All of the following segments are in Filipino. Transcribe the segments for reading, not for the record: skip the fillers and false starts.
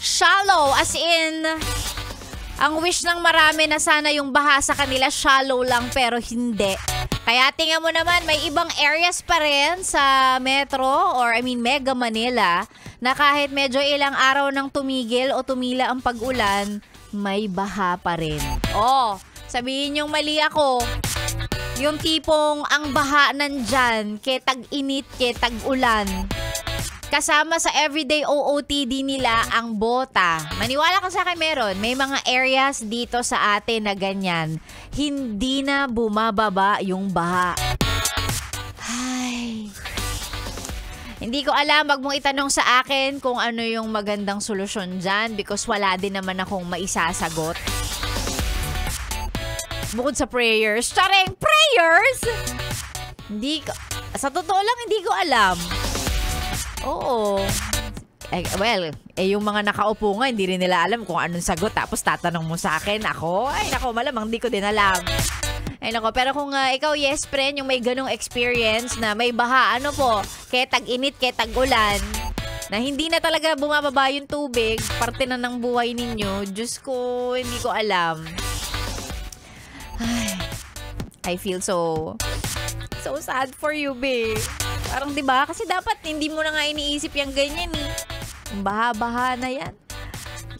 Shallow, as in, ang wish ng marami na sana yung baha sa kanila shallow lang pero hindi. Kaya tingnan mo naman, may ibang areas pa rin sa Metro or Mega Manila na kahit medyo ilang araw nang tumigil o tumila ang pag-ulan, may baha pa rin. Oh, sabihin yung mali ako. Yung tipong ang baha nandyan, ke tag-init, ke tag-ulan. Kasama sa everyday OOTD nila ang bota. Maniwala ka sa akin meron. May mga areas dito sa atin na ganyan. Hindi na bumababa yung baha. Ay. Hindi ko alam. Wag mong itanong sa akin kung ano yung magandang solusyon dyan because wala din naman akong maisasagot. Bukod sa prayers. Tsareng prayers! Sa totoo lang, hindi ko alam. Oo. Yung mga nakaupo nga, hindi rin nila alam kung anong sagot. Tapos tatanong mo sa akin, ako, malamang hindi ko din alam. Pero kung ikaw, yes, friend, yung may ganong experience na may baha, kaya tag-init, kaya tag-ulan, na hindi na talaga bumababa yung tubig, parte na ng buhay ninyo, Diyos ko, hindi ko alam. Ay, I feel so sad for you, babe. Parang 'di ba? Kasi dapat hindi mo na nga iniisip yung ganyan eh. Baha-baha na yan.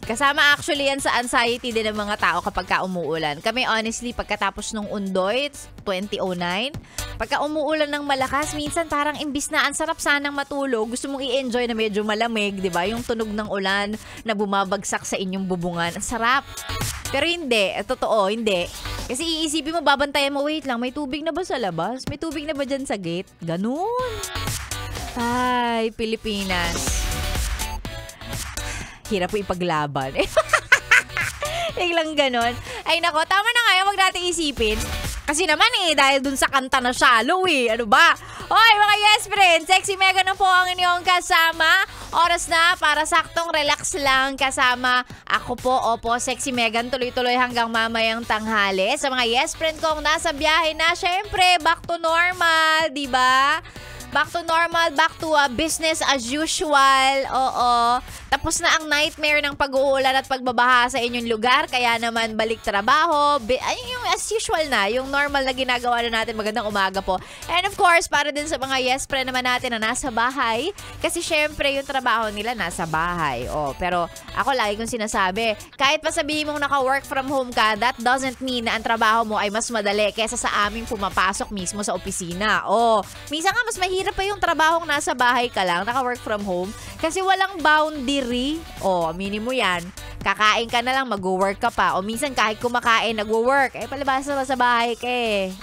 Kasama actually yan sa anxiety din ng mga tao kapag umuulan. Kami honestly, pagkatapos nung Undoy, 2009, pagka umuulan ng malakas, minsan parang imbis na ang sarap sanang matulog, gusto mong i-enjoy na medyo malamig, 'di ba? Yung tunog ng ulan na bumabagsak sa inyong bubungan. Ang sarap. Pero hindi, totoo, hindi. Kasi iisipin mo, babantayan mo, wait lang, may tubig na ba sa labas? May tubig na ba dyan sa gate? Ganun. Ay, Pilipinas. Hirap po ipaglaban. Biglang ganun. Ay nako, tama na nga, wag natin isipin. Kasi naman dahil dun sa kanta na shallow ano ba? Hoy mga yes friends, Sexy Mega na po ang inyong kasama. Oras na para saktong relax lang kasama ako po, opo, Sexy Megan, tuloy-tuloy hanggang mamayang tanghali. Sa mga yes friend kong nasa biyahe na, syempre, back to normal, di ba? Back to normal, back to business as usual. Oo. Tapos na ang nightmare ng pag-uulan at pagbabaha sa inyong lugar. Kaya naman balik trabaho. Yung as usual na, yung normal na ginagawa na natin. Magandang umaga po. And of course, para din sa mga yes friend naman natin na nasa bahay. Kasi syempre, yung trabaho nila nasa bahay. Oh, pero ako lagi kong sinasabi, kahit pa sabihin mong naka-work from home ka, that doesn't mean na ang trabaho mo ay mas madali kesa sa aming pumapasok mismo sa opisina. Oh, minsan nga mas mahirap pa yung trabahong nasa bahay ka lang, naka-work from home, kasi walang boundary. O, aminin mo yan. Kakain ka na lang, mag-work ka pa. O, minsan kahit kumakain, nag-work. Palibasa na sa bahay ka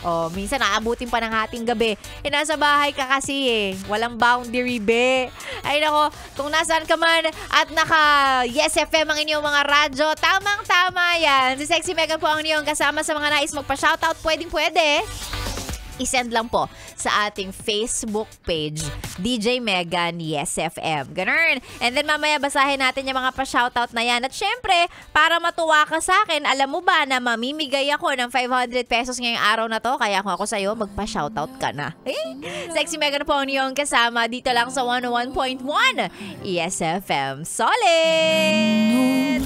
O, minsan naabutin pa ng hating gabi. Nasa bahay ka kasi Walang boundary, be. Ay, nako, kung nasaan ka man at naka-Yes FM ang inyong mga radyo, tamang-tama yan. Si Sexy Megan po ang inyong kasama sa mga nais magpa-shoutout. Pwedeng-pwede. I-send lang po sa ating Facebook page, DJ Megan Yes FM. Ganun. And then mamaya basahin natin yung mga pa-shoutout na yan. At syempre, para matuwa ka sa akin, alam mo ba na mamimigay ako ng 500 pesos ngayong araw na to? Kaya kung ako sa'yo, magpa-shoutout ka na. Sexy Megan po ang iyong kasama dito lang sa 101.1 Yes FM. Solid!